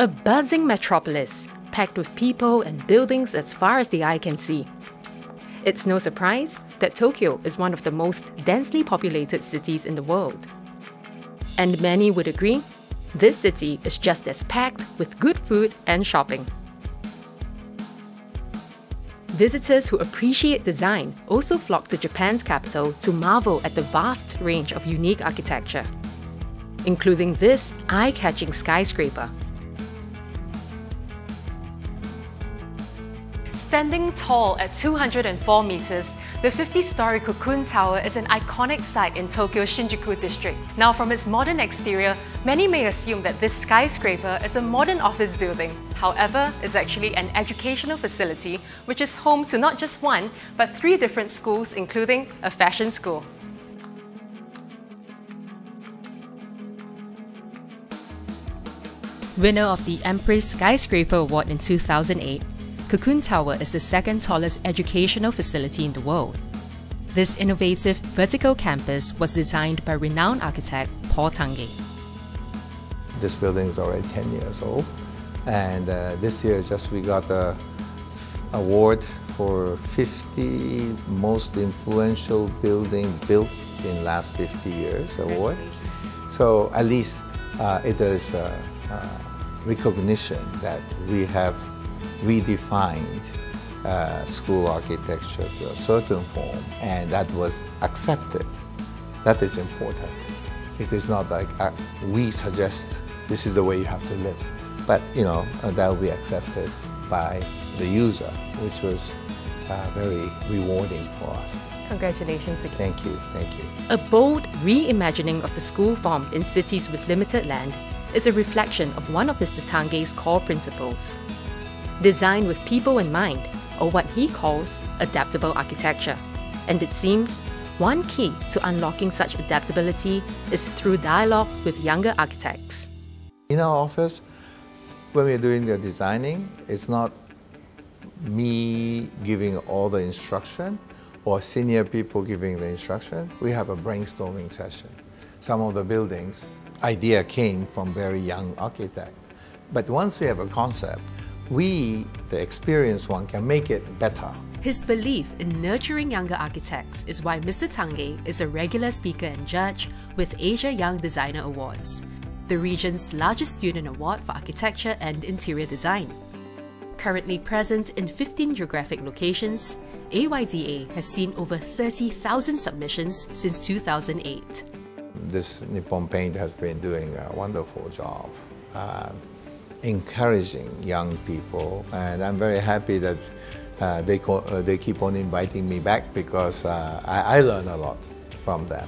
A buzzing metropolis, packed with people and buildings as far as the eye can see. It's no surprise that Tokyo is one of the most densely populated cities in the world. And many would agree, this city is just as packed with good food and shopping. Visitors who appreciate design also flock to Japan's capital to marvel at the vast range of unique architecture, including this eye-catching skyscraper. Standing tall at 204 meters, the 50-story Cocoon Tower is an iconic site in Tokyo's Shinjuku district. Now, from its modern exterior, many may assume that this skyscraper is a modern office building. However, it's actually an educational facility which is home to not just one, but 3 different schools, including a fashion school. Winner of the Empress Skyscraper Award in 2008, Cocoon Tower is the second tallest educational facility in the world. This innovative vertical campus was designed by renowned architect Paul Tange. This building is already 10 years old, and this year we got the award for 50 most influential building built in last 50 years award. So at least it is recognition that we have redefined school architecture to a certain form, and that was accepted. That is important. It is not like we suggest this is the way you have to live, but that will be accepted by the user, which was very rewarding for us. Congratulations again. Thank you, thank you. A bold reimagining of the school formed in cities with limited land is a reflection of one of Mr. Tange's core principles. Design with people in mind, or what he calls adaptable architecture. And it seems one key to unlocking such adaptability is through dialogue with younger architects. In our office, when we're doing the designing, it's not me giving all the instruction or senior people giving the instruction. We have a brainstorming session. Some of the buildings, idea came from very young architect. But once we have a concept, we, the experienced one, can make it better. His belief in nurturing younger architects is why Mr. Tange is a regular speaker and judge with Asia Young Designer Awards, the region's largest student award for architecture and interior design. Currently present in 15 geographic locations, AYDA has seen over 30,000 submissions since 2008. This Nippon Paint has been doing a wonderful job. Encouraging young people, and I'm very happy that they keep on inviting me back because I learn a lot from them,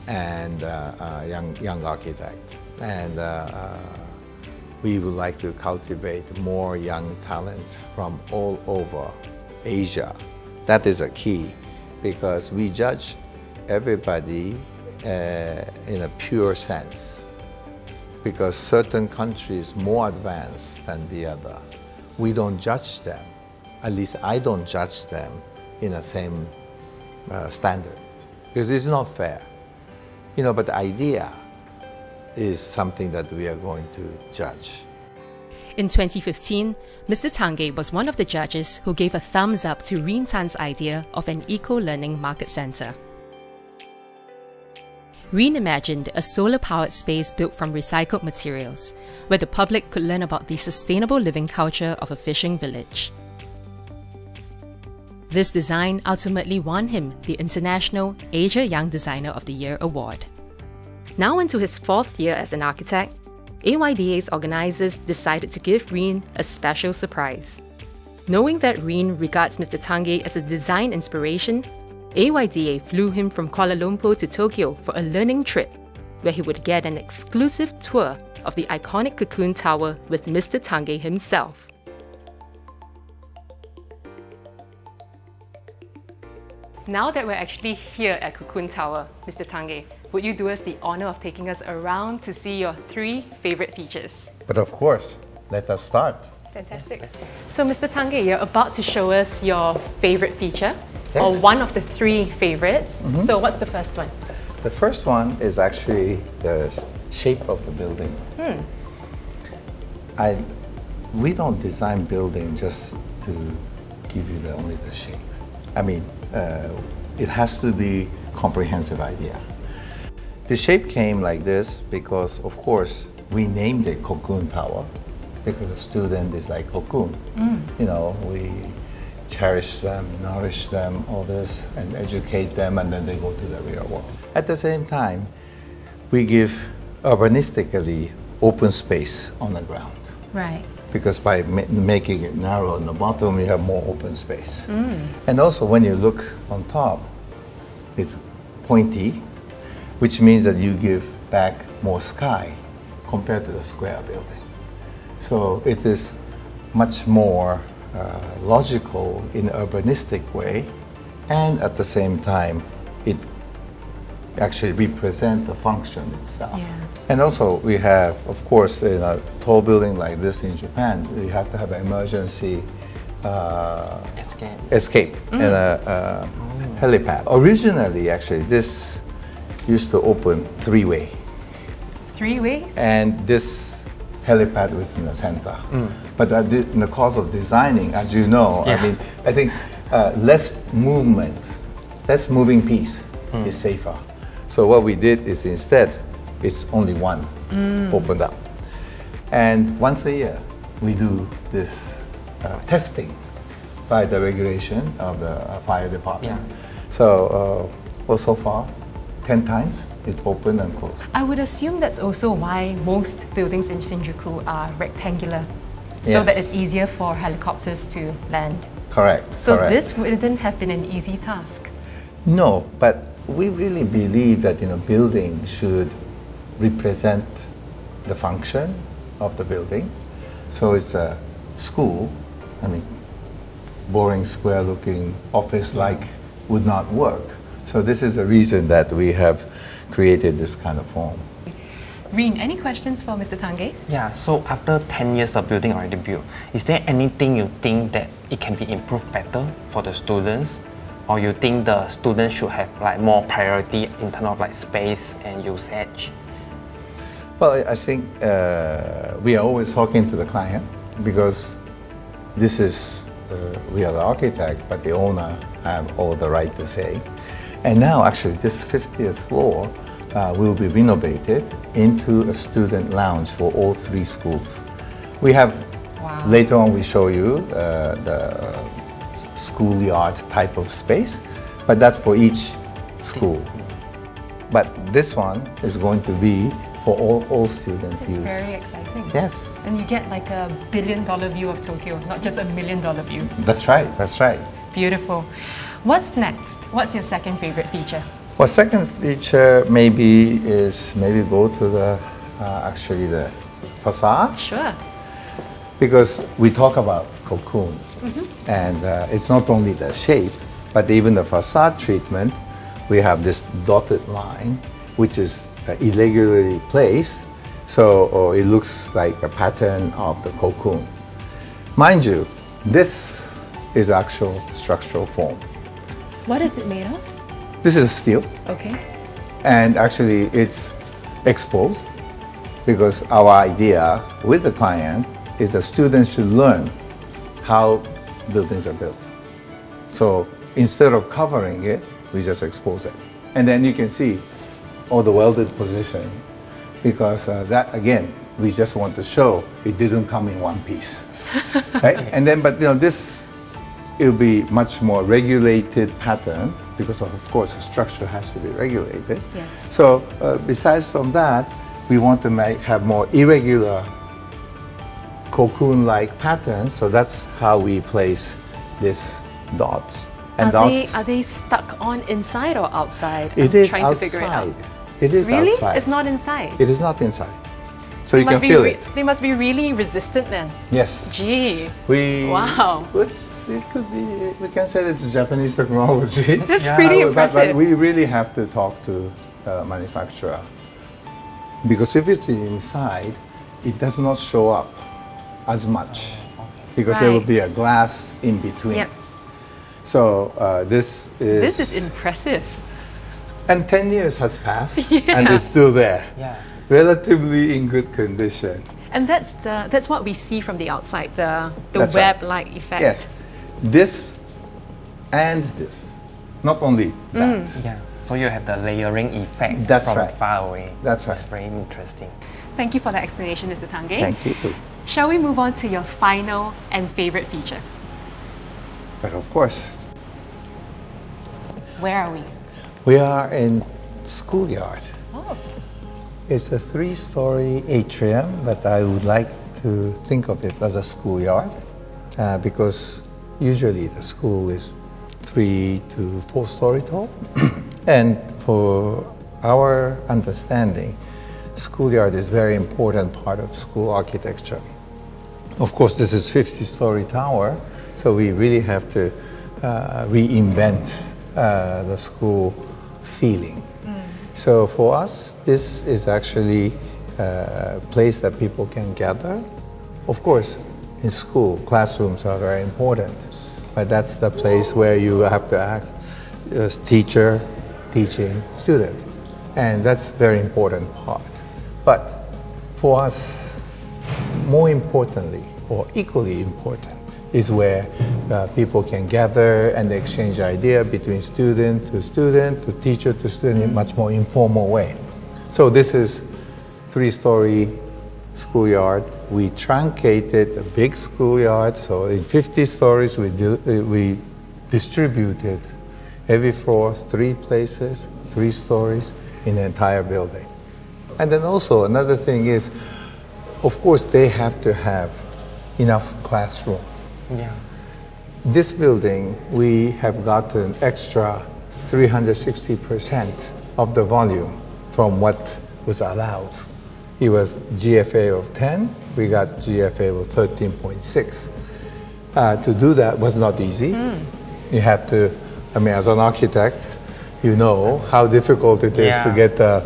and young architect, and we would like to cultivate more young talent from all over Asia. That is a key, because we judge everybody in a pure sense, because certain countries more advanced than the other. We don't judge them. At least I don't judge them in the same standard, because it's not fair. But the idea is something that we are going to judge. In 2015, Mr. Tange was one of the judges who gave a thumbs up to Rintan's idea of an eco-learning market center. Rin imagined a solar-powered space built from recycled materials, where the public could learn about the sustainable living culture of a fishing village. This design ultimately won him the International Asia Young Designer of the Year award. Now into his 4th year as an architect, AYDA's organizers decided to give Rin a special surprise. Knowing that Rin regards Mr. Tange as a design inspiration, AYDA flew him from Kuala Lumpur to Tokyo for a learning trip, where he would get an exclusive tour of the iconic Cocoon Tower with Mr. Tange himself. Now that we're actually here at Cocoon Tower, Mr. Tange, would you do us the honor of taking us around to see your 3 favorite features? But of course, let us start. Fantastic. So Mr. Tange, you're about to show us your favorite feature. Yes. Or one of the 3 favorites. So what's the first one? The first one is actually the shape of the building. we don't design building just to give you only the shape. I mean, it has to be comprehensive idea. The shape came like this because, of course, we named it Cocoon Tower because a student is like cocoon. You know, we cherish them, nourish them, all this, and educate them, and then they go to the real world. At the same time, we give urbanistically open space on the ground. Right. Because by making it narrow on the bottom, you have more open space. And also, when you look on top, it's pointy, which means that you give back more sky compared to the square building. So it is much more logical in an urbanistic way, and at the same time, it actually represents the function itself. Yeah. And also, we have, of course, in a tall building like this in Japan, you have to have an emergency escape and a helipad. Originally, actually, this used to open three-way. Three ways? And this helipad was in the center. But in the course of designing, as you know, I think less movement, less moving piece is safer. So what we did is instead, it's only one opened up. And once a year, we do this testing by the regulation of the fire department. So, well, so far, 10 times it opened and closed. I would assume that's also why most buildings in Shinjuku are rectangular, so that it's easier for helicopters to land. Correct. So correct. this wouldn't have been an easy task. No, but we really believe that building should represent the function of the building. So it's a school. I mean, boring square-looking office-like would not work. So this is the reason that we have created this kind of form. Reen, any questions for Mr. Tange? Yeah, so after 10 years of building already built, is there anything you think that it can be improved better for the students? Or you think the students should have like more priority in terms of like space and usage? Well, I think we are always talking to the client because this is, we are the architect, but the owner have all the right to say. And now actually this 50th floor will be renovated into a student lounge for all three schools. We have, later on we show you the schoolyard type of space, but that's for each school. But this one is going to be for all student use. It's very exciting. Yes. And you get like a billion-dollar view of Tokyo, not just a million-dollar view. That's right, that's right. Beautiful. What's next? What's your second favorite feature? Well, second feature maybe go to the actually the facade. Sure. Because we talk about cocoon, and it's not only the shape, but even the facade treatment. We have this dotted line, which is irregularly placed, so it looks like a pattern of the cocoon. Mind you, this is actual structural form. What is it made of? This is steel. Okay. And actually it's exposed because our idea with the client is that students should learn how buildings are built. So instead of covering it, we just expose it. And then you can see all the welded position because that, again, we just want to show it didn't come in one piece. Right? And then, but this, it'll be much more regulated pattern because of course the structure has to be regulated. Yes. So besides from that, we want to have more irregular cocoon-like patterns. So that's how we place these dots. And are they stuck on inside or outside? It is trying outside. to figure it out. It is really? outside. It's not inside? It is not inside. So you can feel it. They must be really resistant then. Yes. Gee. Wow. It could be, we can say it's Japanese technology. That's pretty impressive. But we really have to talk to the manufacturer. Because if it's inside, it does not show up as much. Because there will be a glass in between. Yep. So this is... This is impressive. And 10 years has passed, and it's still there. Yeah. relatively in good condition. And that's what we see from the outside, the That's right. web-like effect. Yes, this and this, not only that. Yeah. So you have the layering effect That's from right. far away. That's right. It's very interesting. Thank you for that explanation, Mr. Tange. Thank you. Shall we move on to your final and favorite feature? But of course, Where are we? we are in schoolyard. Oh, It's a 3-story atrium, but I would like to think of it as a schoolyard because usually the school is 3 to 4-story tall. And for our understanding, schoolyard is a very important part of school architecture. Of course, this is 50-story tower, so we really have to reinvent the school feeling. So for us, this is actually a place that people can gather. Of course, in school, classrooms are very important, but that's the place where you have to act as teacher, teaching, student. And that's a very important part. But for us, more importantly, or equally important, is where people can gather and exchange ideas between student, to teacher to student in a much more informal way. So this is 3-story schoolyard. We truncated a big schoolyard, so in 50 stories we distributed every floor 3 places, 3 stories in the entire building. And then also another thing is, of course, they have to have enough classroom. Yeah. This building, we have gotten extra 360% of the volume from what was allowed. It was GFA of 10, we got GFA of 13.6. To do that was not easy. You have to, I mean, as an architect, you know how difficult it is to get the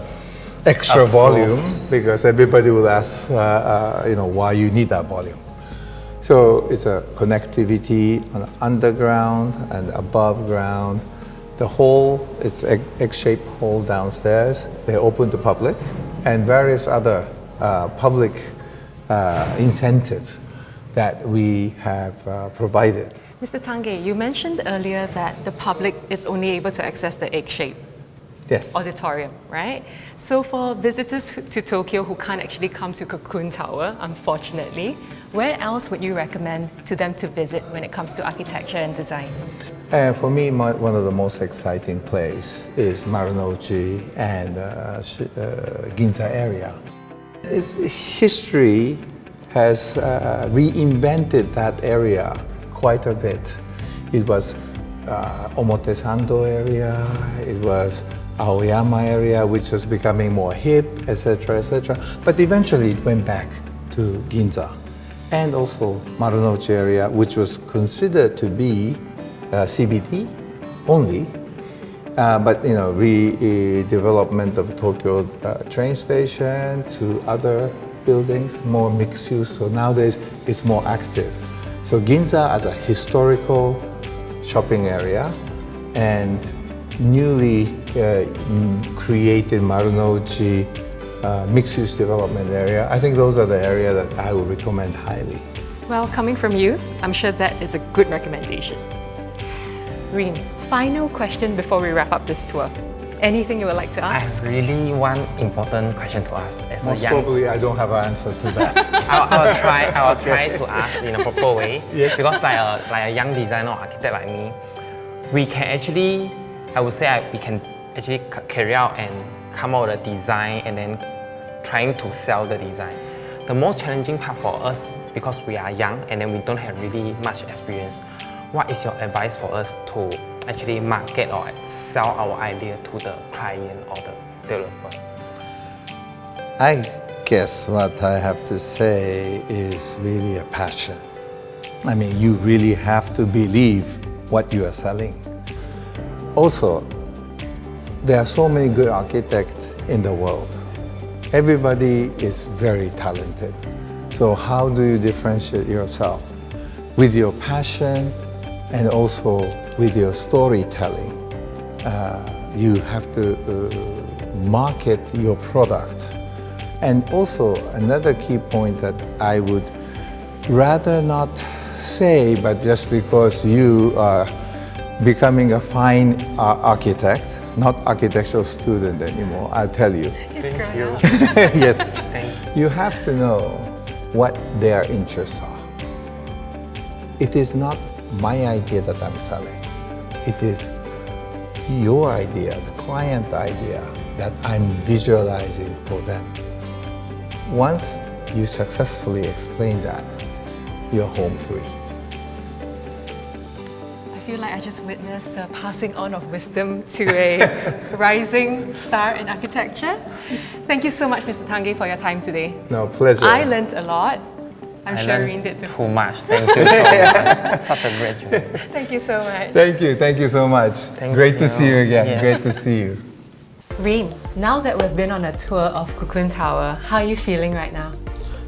extra volume because everybody will ask, why you need that volume. So it's a connectivity on underground and above ground. The hall, it's an egg-shaped hall downstairs. They're open to public and various other public incentive that we have provided. Mr. Tange, you mentioned earlier that the public is only able to access the egg-shaped auditorium, right? So for visitors to Tokyo who can't actually come to Cocoon Tower, unfortunately, where else would you recommend to them to visit when it comes to architecture and design? For me, one of the most exciting places is Marunouchi and Ginza area. Its history has reinvented that area quite a bit. It was Omotesando area, it was Aoyama area, which was becoming more hip, etc., etc. But eventually it went back to Ginza. And also Marunouchi area, which was considered to be CBD only, but redevelopment of Tokyo train station to other buildings, more mixed use. So nowadays it's more active. So Ginza as a historical shopping area and newly created Marunouchi mixed-use development area. I think those are the areas that I would recommend highly. Well, coming from you, I'm sure that is a good recommendation. Reen, final question before we wrap up this tour. Anything you would like to ask? I really want important question to ask. As Most a young, probably I don't have an answer to that. I will try to ask in a proper way. Yes. Because like a young designer or architect like me, we can actually, I would say we can actually carry out and come out with a design and then trying to sell the design. The most challenging part for us, because we are young and then we don't have really much experience, what is your advice for us to actually market or sell our idea to the client or the developer? I guess what I have to say is really a passion. I mean, you really have to believe what you are selling. Also, there are so many good architects in the world. Everybody is very talented. So how do you differentiate yourself? With your passion and also with your storytelling. You have to market your product And also another key point that I would rather not say, but just because you are becoming a fine architect, not architectural student anymore, I'll tell you. Thank you. Yes, you have to know what their interests are. It is not my idea that I'm selling. It is your idea, the client idea, that I'm visualizing for them. Once you successfully explain that, you're home free. I feel like I just witnessed a passing on of wisdom to a rising star in architecture. Thank you so much, Mr. Tange, for your time today. No, pleasure. I learned a lot. I'm I sure learned Reen did too. too much. Thank you so much. Such a great job. Thank you so much. Thank you so much. Thank Great to you. see you again. Yes. Great to see you. Reen, now that we've been on a tour of Cocoon Tower, how are you feeling right now?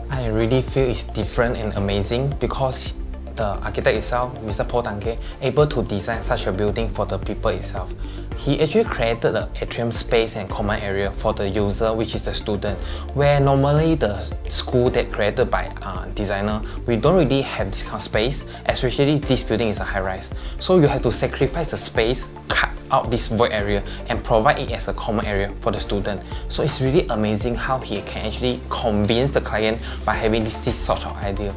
I really feel it's different and amazing because the architect itself, Mr. Paul Tange, able to design such a building for the people itself. He actually created the atrium space and common area for the user, which is the student, where normally the school that created by designer, we don't really have this kind of space, especially this building is a high-rise. So you have to sacrifice the space, cut out this void area and provide it as a common area for the student. So it's really amazing how he can actually convince the client by having this sort of idea.